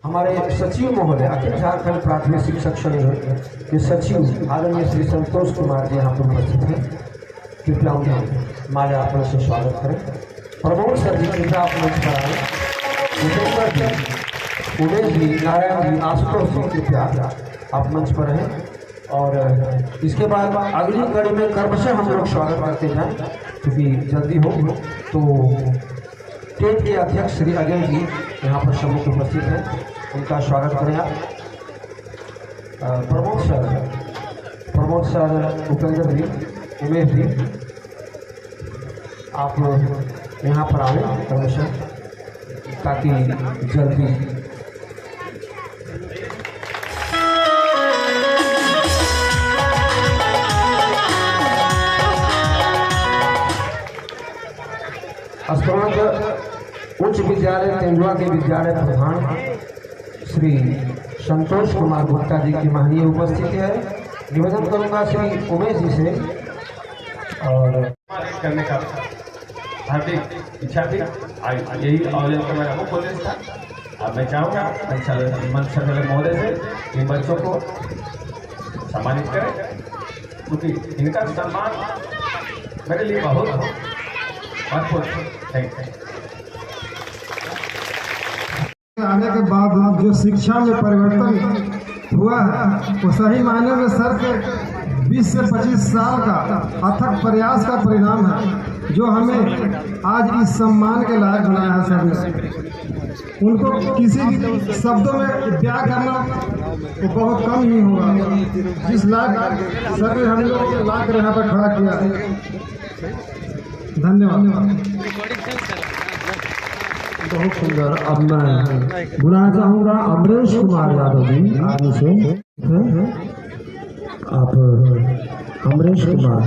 हमारे सचिव महोदय अखिल झारखंड प्राथमिक शिक्षक संघ के सचिव आदरणीय श्री संतोष कुमार जी यहाँ पर उपस्थित हैं। कृपया उन्हें माल्यार्पण से स्वागत करें। प्रमोद सर जी कृपया आप मंच पर आए। भूपेंद्र जी, उमेश जी, नारायण जी, आशुतोष जी कृपया आप मंच पर रहें। और इसके बाद अगली कड़ी में क्रमशः हम लोग स्वागत करते जाएँ, क्योंकि जल्दी हो। तो टेट के अध्यक्ष श्री अजय जी यहाँ पर सम्मुख उपस्थित हैं, उनका स्वागत करें आप। प्रमोद सर, उपेंद्र जी, उमेश जी, आप यहाँ पर आएँ क्रमशः, ताकि जल्दी स्कूल उच्च विद्यालय तेंदुआ के विद्यालय प्रधान श्री संतोष कुमार गुप्ता जी की महनीय उपस्थिति है। निवेदन करूंगा श्री उमेश जी से और करने का हार्दिक इच्छा थी, यही आयोजन का मेरा मुख्य उद्देश्य था। अब मैं चाहूँगा मंच संचालक महोदय से इन बच्चों को सम्मानित करें, क्योंकि इनका सम्मान मेरे लिए बहुत महत्वपूर्ण है। Thank you. आने के बाद जो शिक्षा में परिवर्तन हुआ है वो सही मायने में सर के 20 से 25 साल का अथक प्रयास का परिणाम है, जो हमें आज इस सम्मान के लायक बनाया है। सर ने उनको किसी भी शब्दों में ब्याह करना वो बहुत कम ही होगा, जिस लायक सर ने हम लोग ला कर यहाँ पर खड़ा किया है। धन्यवाद। बहुत सुंदर। अब मैं बुलाना चाहूँगा अमरेश कुमार यादव जी आगे से। आप अमरेश कुमार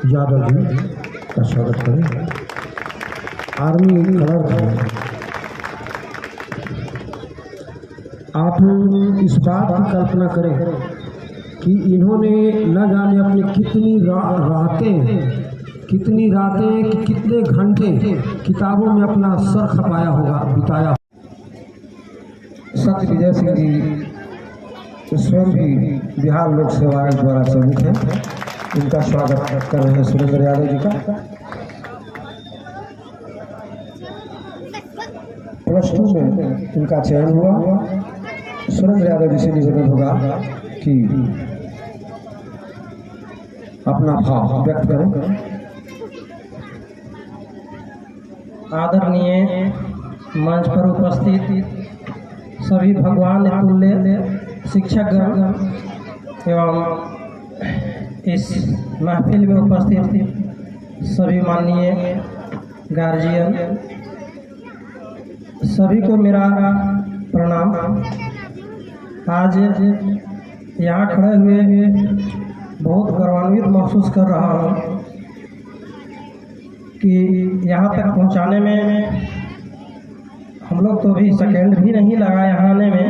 यादव जी का स्वागत करें। आर्मी कलर है। आप इस बात की कल्पना करें कि इन्होंने न जाने अपनी कितनी रातें कि कितने घंटे किताबों में अपना सर खपाया होगा, बिताया। सत्य विजय सिंह जी स्वयं भी बिहार लोक सेवा आयोग द्वारा चयनित हैं, इनका स्वागत कर रहे हैं सुरेंद्र यादव जी का। +2 में इनका चयन हुआ। सुरेंद्र यादव जी से निवेदन होगा कि अपना भाव व्यक्त करें। आदरणीय मंच पर उपस्थित सभी भगवान तुल्य शिक्षकगण एवं इस महफिल में उपस्थित सभी माननीय गार्जियन, सभी को मेरा प्रणाम। आज यहाँ खड़े हुए बहुत गौरवान्वित महसूस कर रहा हूँ कि यहाँ तक पहुँचाने में हम लोग तो भी सेकेंड भी नहीं लगा यहाँ आने में,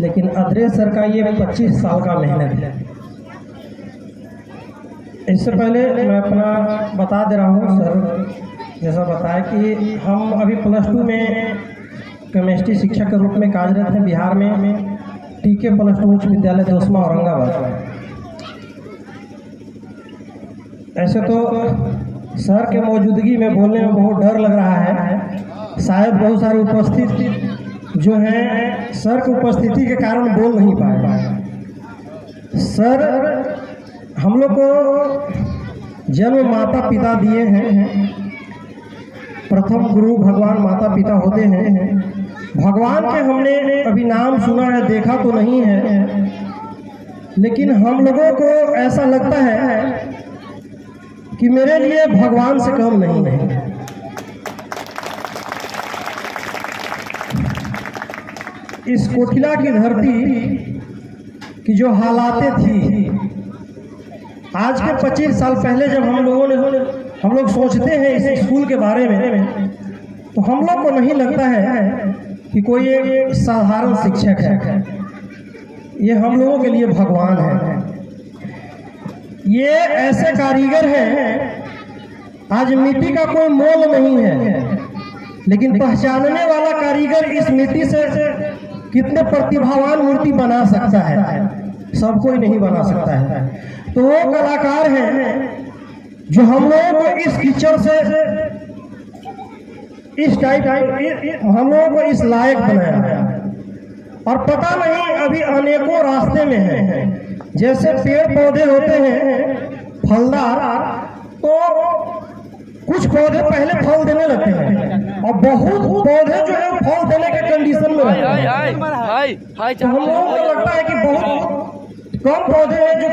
लेकिन अदरेश सर का ये 25 साल का मेहनत है। इससे पहले मैं अपना बता दे रहा हूँ, सर जैसा बताया कि हम अभी +2 में केमिस्ट्री शिक्षक के रूप में कार्यरत हैं बिहार में, टीके +2 उच्च विद्यालय दोस्मा औरंगाबाद। ऐसे तो सर के मौजूदगी में बोलने में बहुत डर लग रहा है, शायद बहुत सारे उपस्थित जो हैं सर की उपस्थिति के कारण बोल नहीं पाए। सर हम लोग को जन्म माता पिता दिए हैं, प्रथम गुरु भगवान माता पिता होते हैं। भगवान के हमने अभी नाम सुना है, देखा तो नहीं है, लेकिन हम लोगों को ऐसा लगता है कि मेरे लिए भगवान से कम नहीं है। इस कोठिला की धरती की जो हालातें थी, आज के 25 साल पहले जब हम लोग सोचते हैं इस स्कूल के बारे में, तो हम लोग को नहीं लगता है कि कोई एक साधारण शिक्षक है। ये हम लोगों के लिए भगवान है। ये ऐसे कारीगर हैं, आज मिट्टी का कोई मोल नहीं है, लेकिन पहचानने वाला कारीगर इस मिट्टी से कितने प्रतिभावान मूर्ति बना सकता है, सब कोई नहीं बना सकता है। तो वो कलाकार हैं जो हम लोगों को इस कीचड़ से इस टाइप हम लोगों को इस लायक बनाया है। और पता नहीं अभी अनेकों रास्ते में हैं, जैसे पेड़ पौधे होते हैं फलदार, तो कुछ पौधे पहले फल देने लगते हैं और बहुत पौधे जो है फल देने के कंडीशन में रहते हैं। तो हम लोगों को लगता है कि बहुत कम पौधे हैं जो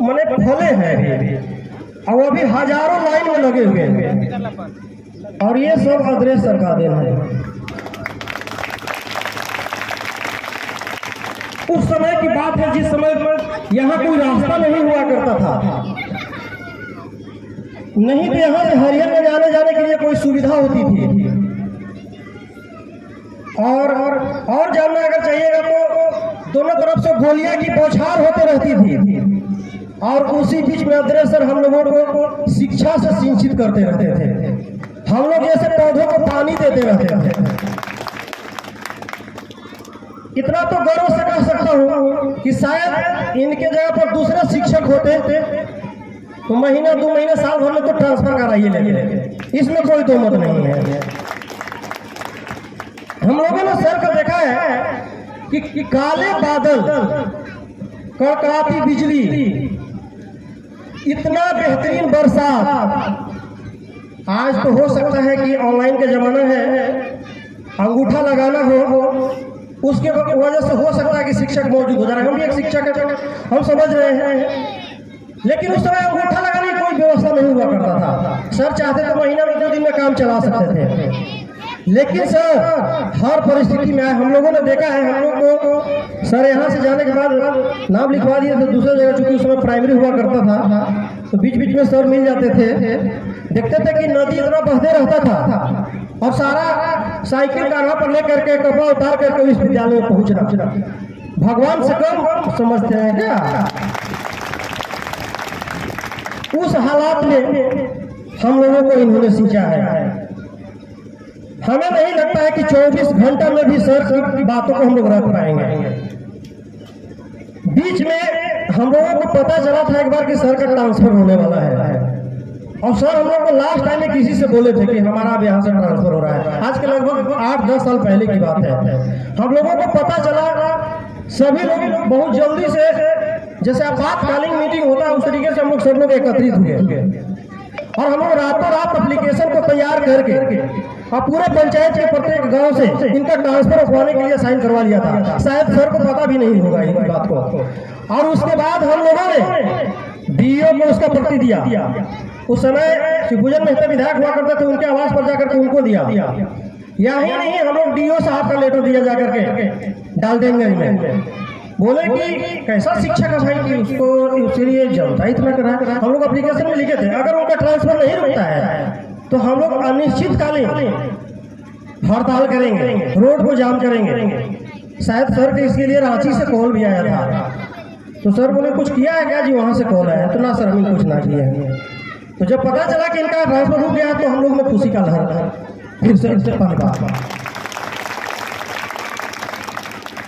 माने फले हैं, और अभी हजारों लाइन में लगे हुए हैं। और ये सब अदृश्य सर का देन है। उस समय की बात है जिस समय यहाँ कोई रास्ता नहीं हुआ करता था, नहीं तो यहाँ से हरियर में जाने के लिए कोई सुविधा होती थी। और जानना अगर चाहिएगा तो दोनों तरफ से गोलियां की बौछार होते रहती थी, और उसी बीच में अदृश्य हम लोगों को शिक्षा से सिंचित करते रहते थे। हम लोग जैसे पौधों को पानी देते रहते थे। इतना तो गर्व से कह सकता हूँ कि शायद इनके जगह पर दूसरे शिक्षक होते तो महीना 2 महीने साल भर में तो ट्रांसफर कराइए लेंगे, इसमें कोई दो मत नहीं है। हम लोगों ने सर को देखा है कि काले बादल, कड़कड़ाती बिजली, इतना बेहतरीन बरसात। आज तो हो सकता है कि ऑनलाइन का जमाना है, अंगूठा लगाना हो, उसके वजह से हो सकता है कि शिक्षक मौजूद हो जा रहे हैं। हम भी एक शिक्षक है, हम समझ रहे हैं, लेकिन उस समय अंगूठा लगाने की कोई व्यवस्था नहीं हुआ करता था। सर चाहते तो महीना में 2 दिन में काम चला सकते थे, लेकिन सर हर परिस्थिति में आए। हम लोगों ने देखा है, हम लोग को सर यहाँ से जाने के बाद नाम लिखवा दिए थे दूसरे जगह, चूंकि उस समय प्राइमरी हुआ करता था, तो बीच बीच में सर मिल जाते थे। देखते थे कि नदी इतना बहते रहता था, और सारा साइकिल कान्हा पर लेकर के कपड़ा उतार करके इस विद्यालय में पहुंचना भगवान से कम समझते हैं क्या? उस हालात में हम लोगों को इन्होंने सींचा है। हमें नहीं लगता है कि 24 घंटा में भी सर की बातों को हम लोग रख पाएंगे। बीच में हम लोगों को पता चला था एक बार कि सर का ट्रांसफर होने वाला है, और सर हम लोग को लास्ट टाइम में किसी से बोले थे कि हमारा अब यहाँ से ट्रांसफर हो रहा है। आज के लगभग 8-10 साल पहले की बात है। हम लोगों को पता चला, सभी लोग बहुत जल्दी से, जैसे आपातकालीन मीटिंग होता है उस तरीके से हम लोग सब लोग एकत्रित हुए, और हम लोग रातों रात एप्लीकेशन को तैयार करके और पूरे पंचायत के प्रत्येक गांव से इनका ट्रांसफर रखवाने के लिए साइन करवा लिया था। शायद सर को पता भी नहीं होगा इस बात को। और उसके बाद हम लोगों ने डीओ को उसका प्रति दिया। उस समय शिवभूषण मेहता विधायक हुआ करते थे, उनके आवास पर जाकर के उनको दिया। यही नहीं, हम लोग डीओ साहब का लेटर दिया जाकर के डालटेनगंज में, बोले कि कैसा शिक्षक है भाई कि उसको उसके लिए जनता इतना करा। हम लोग एप्लीकेशन में लिखे थे अगर उनका ट्रांसफर नहीं रुकता है तो हम लोग अनिश्चितकालीन हड़ताल करेंगे, रोड को जाम करेंगे। शायद सर के इसके लिए रांची से कॉल भी आया था, तो सर बोले कुछ किया है क्या जी? वहाँ से कॉल आया तो ना सर हमने कुछ ना किया है। तो जब पता चला कि इनका ट्रांसफर हो गया तो हम लोग में खुशी का लहर फिर से पनपा।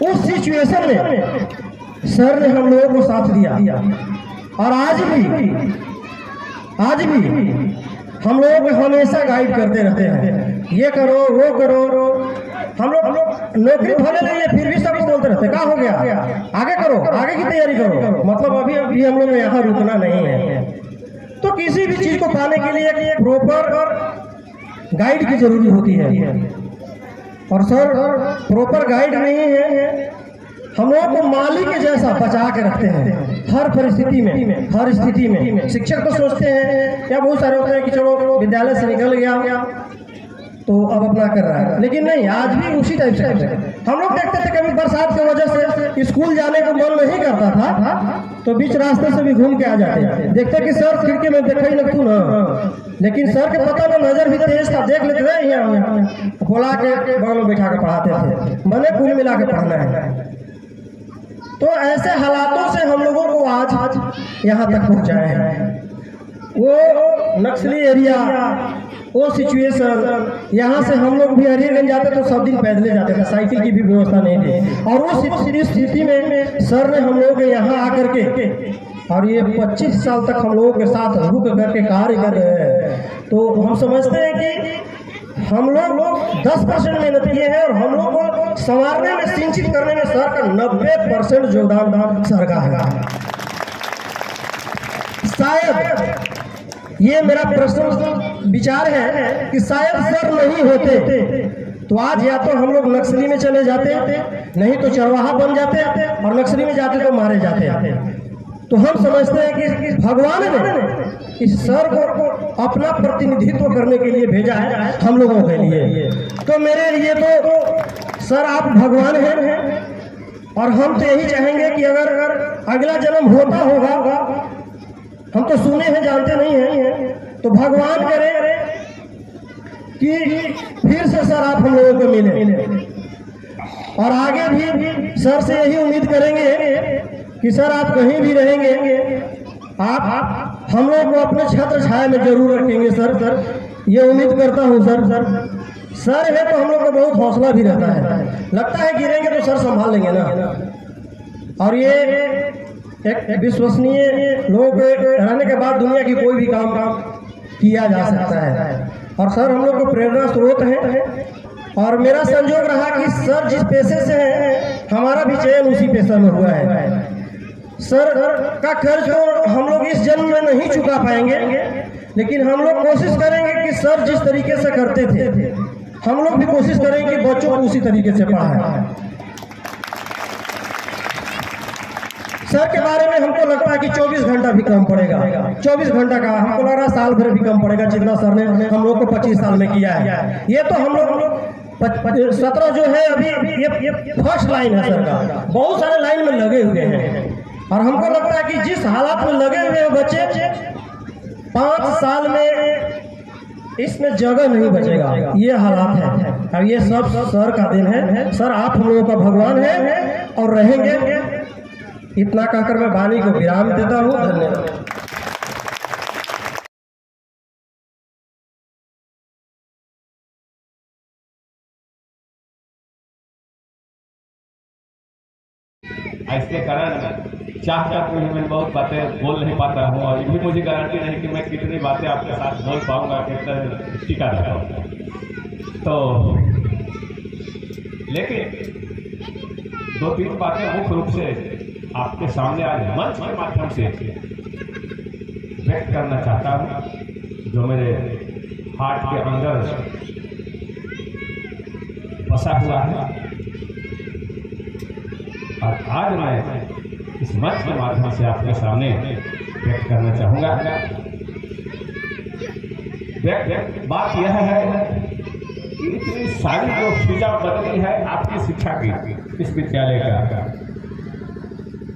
उस सिचुएशन में सर ने हम लोगों को साथ दिया, और आज भी हम लोगों को हमेशा गाइड करते रहते हैं, ये करो वो करो। हम लोग नौकरी भले ले लिए फिर भी सबको बोलते रहते क्या हो गया, आगे करो, आगे की तैयारी करो। मतलब अभी हम लोग यहाँ रुकना नहीं है। तो किसी भी चीज को पाने के लिए एक प्रॉपर गाइड की जरूरी होती है, और सर प्रॉपर गाइड नहीं है। हम लोगों को माली के जैसा बचा के रखते हैं हर परिस्थिति में, हर स्थिति में। शिक्षक तो सोचते हैं या बहुत सारे होते हैं कि चलो विद्यालय से निकल गया तो अब अपना कर रहा है, लेकिन नहीं, आज भी उसी टाइप से करते हैं। हम लोग देखते थे कभी बरसात की वजह से स्कूल जाने को मन नहीं करता था तो बीच रास्ते से भी घूम के आ जाते, देखते कि सर खिड़की में देखा ही लगतू ना, लेकिन सर के पता में नजर भी तेज था, देख लेते थे यहाँ बोला के बगल में बैठा के पढ़ाते थे, मैंने कुल मिला के पढ़ना है। तो ऐसे हालातों से हम लोगों को आज यहाँ तक पहुँचाए हैं। वो नक्सली एरिया वो सिचुएशन, यहाँ से हम लोग भी हरियरगंज जाते तो सब दिन पैदले जाते थे, साइकिल की भी व्यवस्था नहीं थी। और वो स्थिति में सर ने हम लोग यहाँ आकर के, और ये 25 साल तक हम लोगों के साथ रुक करके कार्य कर रहे हैं। तो हम समझते हैं कि हम लोग 10% मेहनत किए हैं और हम लोग को संवारने में, सिंचित करने में सर का 90% योगदान सर का है। शायद ये मेरा पर्सनल विचार है कि शायद सर नहीं होते तो आज या तो हम लोग नक्सली में चले जाते, नहीं तो चरवाहा बन जाते, और नक्सली में जाते तो मारे जाते। तो हम समझते हैं कि भगवान ने इस सर को अपना प्रतिनिधित्व करने के लिए भेजा है हम लोगों के लिए। तो मेरे लिए तो सर आप भगवान हैं, और हम तो यही चाहेंगे कि अगर अगला जन्म होता होगा, हम तो सुने हैं जानते नहीं हैं, तो भगवान करे कि फिर से सर आप हम लोगों को मिले, और आगे भी सर से यही उम्मीद करेंगे कि सर आप कहीं भी रहेंगे, आप हम लोग को अपने छत्र छाया में जरूर रखेंगे सर ये उम्मीद करता हूँ सर है तो हम लोग को बहुत हौसला भी रहता है, लगता है गिरेंगे तो सर संभाल लेंगे ना। और ये एक विश्वसनीय लोग रहने के बाद दुनिया की कोई भी काम किया जा सकता है, और सर हम लोग को प्रेरणा स्रोत है। और मेरा संजोग रहा कि सर जिस पेशे से है हमारा भी चयन उसी पेशे में हुआ है। सर का कर्ज तो हम लोग इस जन्म में नहीं चुका पाएंगे, लेकिन हम लोग कोशिश करेंगे कि सर जिस तरीके से करते थे हम लोग भी कोशिश करेंगे कि बच्चों को उसी तरीके से पढ़ाएं। सर के बारे में हमको लगता है कि 24 घंटा भी कम पड़ेगा, 24 घंटा का हमको लग रहा है साल भर भी कम पड़ेगा, जितना सर ने हम लोग को 25 साल में किया है। ये तो हम लोग 17 जो है अभी ये फर्स्ट लाइन है सर का, बहुत सारे लाइन में लगे हुए हैं, और हमको लगता है कि जिस हालात में लगे हुए हैं बच्चे 5 साल में इसमें जगह नहीं बचेगा, ये हालात है। और ये सब सर का दिन है, सर आप हम लोगों का भगवान है और रहेंगे। इतना कहकर मैं वाणी को विराम देता हूँ। धन्यवाद। इसके कारण चाहकर भी मैं बहुत बातें बोल नहीं पाता हूँ, और ये भी मुझे गारंटी नहीं कि मैं कितनी बातें आपके साथ बोल पाऊंगा, कितना टीका रह पाऊंगा। तो लेकिन 2-3 बातें मुख्य रूप से आपके सामने आज मंच के माध्यम से व्यक्त करना चाहता हूँ, जो मेरे हार्ट के अंदर बसा हुआ है। और आज मैं इस मंच के माध्यम से आपके सामने व्यक्त करना चाहूँगा। बात यह है कि इतनी सारी जो फिजा बदली है आपकी शिक्षा की, इस विद्यालय का,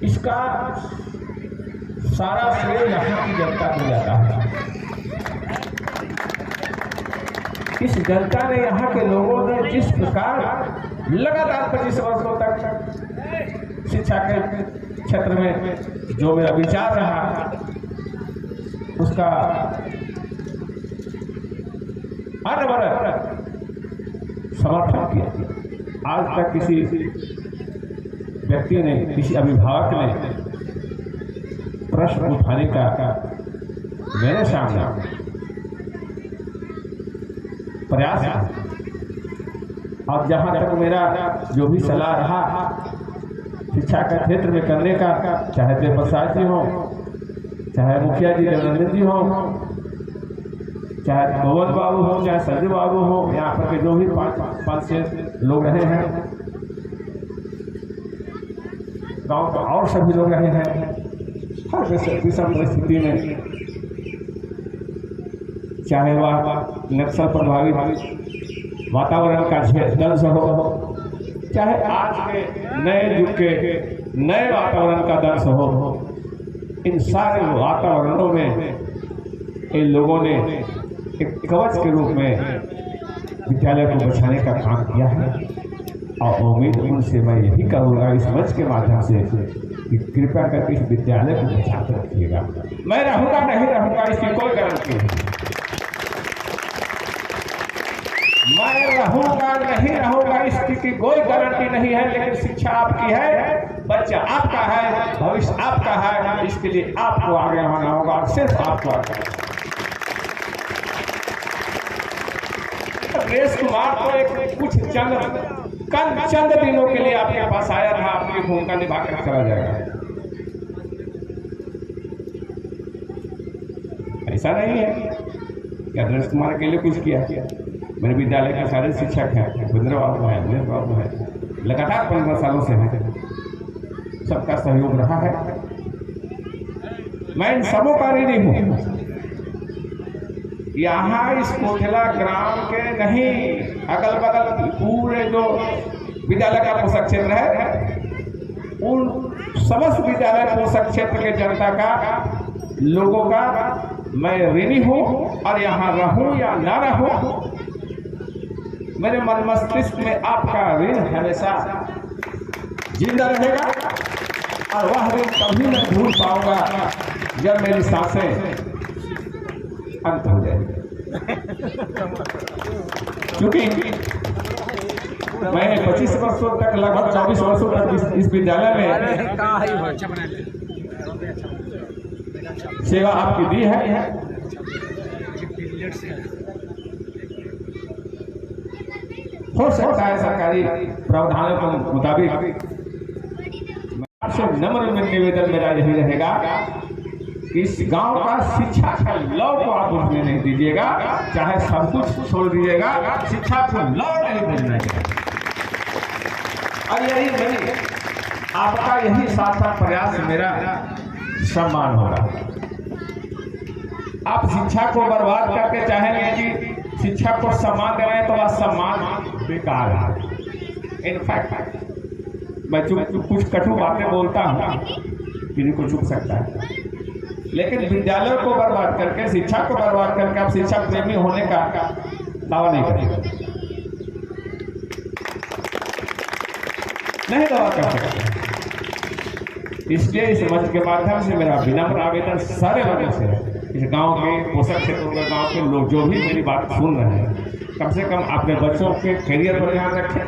इसका सारा श्रेय यहाँ की जनता को जाता है। इस जनता ने, यहाँ के लोगों ने जिस प्रकार लगातार 25 वर्षों तक शिक्षा के क्षेत्र में जो मेरा विचार रहा, उसका अनवरत समर्थन किया। आज तक किसी व्यक्ति ने, किसी अभिभावक ने प्रश्न उठाने का मेरे सामने प्रयास किया, और जहाँ तक मेरा जो भी सलाह रहा शिक्षा के क्षेत्र में करने का, चाहे देव प्रसाद जी हो, चाहे मुखिया जी देवनंदन जी हो, चाहे गोविंद बाबू हो, चाहे संजय बाबू हो, यहाँ पर के जो भी 5-6 लोग रहे हैं, गांव का और सभी लोग रहे हैं, हर विषम परिस्थिति में, चाहे वह नक्सल प्रभावित वातावरण का दंश हो, चाहे आज के नए युग के नए वातावरण का दंश हो, इन सारे वातावरणों में इन लोगों ने एक कवच के रूप में विद्यालय को बचाने का काम किया है। और उम्मीद उनसे मैं यही करूँगा इस मंच के माध्यम से कि कृपया करके इस विद्यालय को बचा कर रखिएगा। मैं रहूँगा नहीं रहूँगा इसकी कोई गारंटी नहीं, मैं रहूंगा नहीं रहूंगा इसकी कोई गारंटी नहीं है, लेकिन शिक्षा आपकी है, बच्चा आपका है, भविष्य आपका है, इसके लिए आपको आगे आना होगा और सिर्फ आपको आगे। नरेश कुमार को एक कुछ चंद दिनों के लिए आपके पास आया था, आपकी भूमिका निभाकर चला जाएगा, ऐसा नहीं है कि नरेश कुमार के लिए कुछ किया। मेरे विद्यालय के सारे शिक्षक हैं, भूपेंद्र बाबू है, महेश बाबू है, लगातार 15 सालों से हैं, सबका सहयोग रहा है। मैं इन सबों का ऋणी हूँ। यहाँ इस कोठला ग्राम के नहीं, अगल बगल पूरे जो विद्यालय का पोषक क्षेत्र है, उन समस्त विद्यालय पोषक क्षेत्र के जनता का, लोगों का मैं ऋणी हूँ। और यहाँ रहूं या ना रहूं, मेरे मन मस्तिष्क में आपका ऋण हमेशा जिंदा रहेगा। और वह ऋण कभी मैं भूल पाऊंगा जब मेरी सांसें अंत हो जाएगी। क्योंकि मैं 25 वर्षों तक, लगभग 24 वर्षों तक इस विद्यालय में सेवा आपकी दी है। हो सकता है सरकारी प्रावधानों के मुताबिक, आपसे नम्र निवेदन मेरा यही रहेगा कि इस गांव का शिक्षा का लव को आप उठने नहीं दीजिएगा, चाहे सब कुछ छोड़ दीजिएगा, शिक्षा को लव नहीं भेजना चाहिए। और यही नहीं, आपका यही सार्थक प्रयास मेरा सम्मान होगा। आप शिक्षा को बर्बाद करके चाहेंगे कि शिक्षा को सम्मान दे रहे हैं, तो वह सम्मान बेकार है। इनफैक्ट मैं कुछ कटु बातें बोलता हूँ, किसी को चुप सकता है, लेकिन विद्यालयों को बर्बाद करके, शिक्षा को बर्बाद करके आप शिक्षा प्रेमी होने का दावा नहीं करेंगे, नहीं दावा कर सकते। इसलिए इस मंच के माध्यम से मेरा विनम्र आवेदन सारे लोगों से है, इस गांव के पोषक क्षेत्रों के गांव के लोग जो भी मेरी बात सुन रहे हैं, कम से कम अपने बच्चों के करियर पर ध्यान रखें,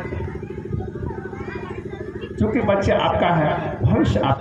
क्योंकि बच्चे आपका है, भविष्य आप